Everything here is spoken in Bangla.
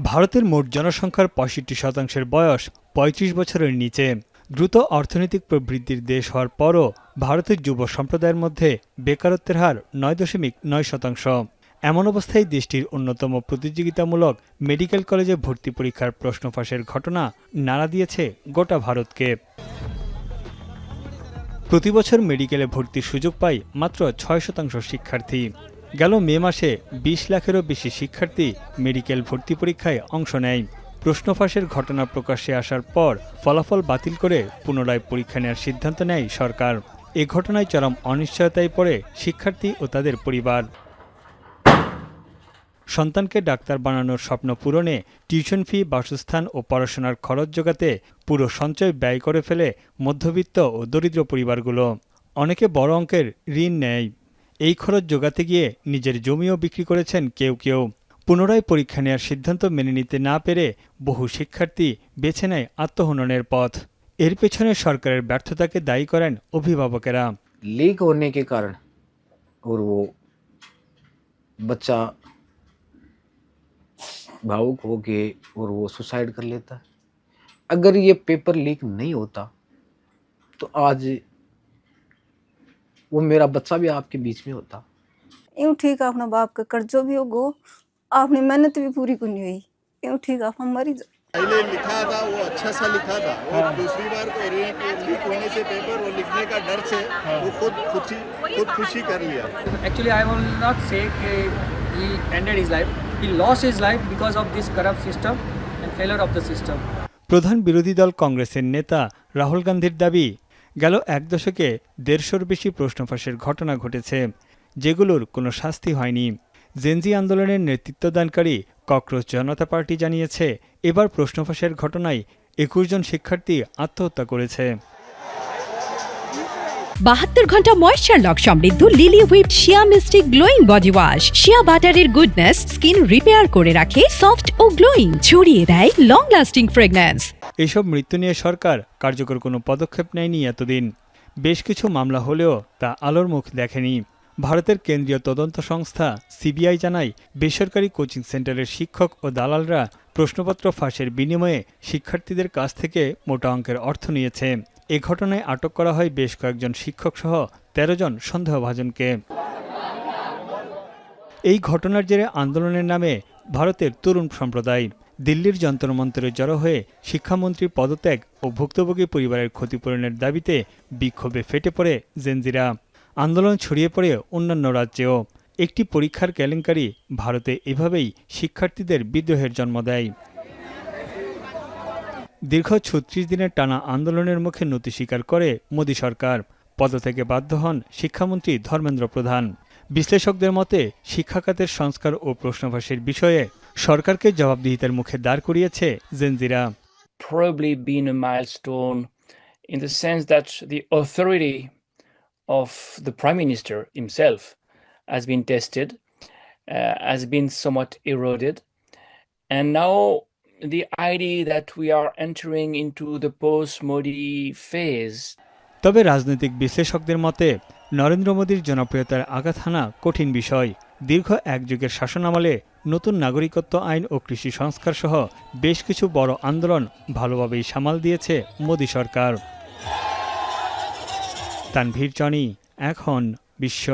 ভারতের মোট জনসংখ্যার ৬৫% বয়স ৩৫ বছরের নিচে। দ্রুত অর্থনৈতিক প্রবৃদ্ধির দেশ হওয়ার পরও ভারতের যুব সম্প্রদায়ের মধ্যে বেকারত্বের হার ৯.৯%। এমন অবস্থায় দেশটির অন্যতম প্রতিযোগিতামূলক মেডিকেল কলেজে ভর্তি পরীক্ষার প্রশ্ন ফাঁসের ঘটনা নাড়া দিয়েছে গোটা ভারতকে। প্রতিবছর মেডিকেলে ভর্তির সুযোগ পায় মাত্র ৬% শিক্ষার্থী। গেল মে মাসে ২০ লাখেরও বেশি শিক্ষার্থী মেডিকেল ভর্তি পরীক্ষায় অংশ নেয়। প্রশ্ন ফাঁসের ঘটনা প্রকাশ্যে আসার পর ফলাফল বাতিল করে পুনরায় পরীক্ষা নেওয়ার সিদ্ধান্ত নেয় সরকার। এ ঘটনায় চরম অনিশ্চয়তায় পড়ে শিক্ষার্থী ও তাদের পরিবার। সন্তানকে ডাক্তার বানানোর স্বপ্ন পূরণে টিউশন ফি, বাসস্থান ও পড়াশোনার খরচ জোগাতে পুরো সঞ্চয় ব্যয় করে ফেলে মধ্যবিত্ত ও দরিদ্র পরিবারগুলো। অনেকে বড় অঙ্কের ঋণ নেয়। এই খরচ জোগাতে গিয়ে নিজের জমিও বিক্রি করেছেন কেউ কেউ। পুনরায় পরীক্ষা নেওয়ার সিদ্ধান্ত মেনে নিতে না পেরে বহু শিক্ষার্থী বেছে নেয় আত্মহননের পথ। এর পেছনে সরকারের ব্যর্থতাকে দায়ী করেন অভিভাবকেরা। लीक होने के कारण और वो बच्चा भावुक हो के और वो सुसाइड कर लेता है। अगर ये पेपर लीक नहीं होता तो आज वो मेरा बच्चा भी आपके बीच में होता। यूँ ठीक अपना बाप का कर्जो भी होगो, आपने मेहनत भी पूरी करनी हुई, यूँ ठीक आप मरी जाओ। पहले लिखा था वो अच्छा सा लिखा था, और दूसरी बार कह रही है कि लीक होने से पेपर वो लिखने का डर से वो खुदकुशी कर लिया। Actually, I will not say he ended his life. He lost his life because of this corrupt system and failure of the system. প্রধান বিরোধী দল কংগ্রেসের নেতা রাহুল গান্ধীর দাবি, গেল এক দশকে ১৫০'র বেশি প্রশ্ন ফাঁসের ঘটনা ঘটেছে, যেগুলোর কোনো শাস্তি হয়নি। জেনজি আন্দোলনের নেতৃত্বদানকারী ককরোচ জনতা পার্টি জানিয়েছে, এবার প্রশ্ন ফাঁসের ঘটনায় ২১ জন শিক্ষার্থী আত্মহত্যা করেছে। ৭২ ঘন্টা ময়েশ্চার লক সমৃদ্ধ লিলি হুইপড শিয়া মিস্টিক গ্লোয়িং বডি ওয়াশ। শিয়া বাটারের গুডনেস স্কিন রিপেয়ার করে রাখে সফট ও গ্লোয়িং, ছড়িয়ে দেয় লং লাস্টিং ফ্রেগন্যান্স। এইসব মৃত্যু নিয়ে সরকার কার্যকর কোনো পদক্ষেপ নেয়নি এতদিন। বেশ কিছু মামলা হলেও তা আলোর মুখ দেখেনি। ভারতের কেন্দ্রীয় তদন্ত সংস্থা সিবিআই জানায়, বেসরকারি কোচিং সেন্টারের শিক্ষক ও দালালরা প্রশ্নপত্র ফাঁসের বিনিময়ে শিক্ষার্থীদের কাছ থেকে মোটা অঙ্কের অর্থ নিয়েছে। এ ঘটনায় আটক করা হয় বেশ কয়েকজন শিক্ষকসহ ১৩ জন সন্দেহভাজনকে। এই ঘটনার জেরে আন্দোলনের নামে ভারতের তরুণ সম্প্রদায় দিল্লির যন্তর মন্তরে জড়ো হয়ে শিক্ষামন্ত্রীর পদত্যাগ ও ভুক্তভোগী পরিবারের ক্ষতিপূরণের দাবিতে বিক্ষোভে ফেটে পড়ে জেনজিরা। আন্দোলন ছড়িয়ে পড়ে অন্যান্য রাজ্যেও। একটি পরীক্ষার কেলেঙ্কারি ভারতে এভাবেই শিক্ষার্থীদের বিদ্রোহের জন্ম দেয়। দীর্ঘ ৩৬ দিনের টানা আন্দোলনের মুখে নতি স্বীকার করে মোদী সরকার। পদত্যাগে বাধ্য হন শিক্ষামন্ত্রী ধর্মেন্দ্র প্রধান। বিশ্লেষকদের মতে, শিক্ষাখাতের সংস্কার ও প্রশ্নফাঁসের বিষয়ে সরকারকে জবাবদিহিতার মুখে দাঁড় করিয়েছে জেনজিরা। Probably been a milestone in the sense that the authority of the Prime Minister himself has been tested, has been somewhat eroded, and now the idea that we are entering into the post-Modi phase. তবে রাজনৈতিক বিশ্লেষকদের মতে, নরেন্দ্র মোদীর জনপ্রিয়তার আঘাত হানা কঠিন বিষয়। দীর্ঘ এক যুগের শাসনামলে নতুন নাগরিকত্ব আইন ও কৃষি সংস্কার সহ বেশ কিছু বড় আন্দোলন ভালোভাবেই সামাল দিয়েছে মোদী সরকার। তানভীর জনি, এখন বিশ্ব।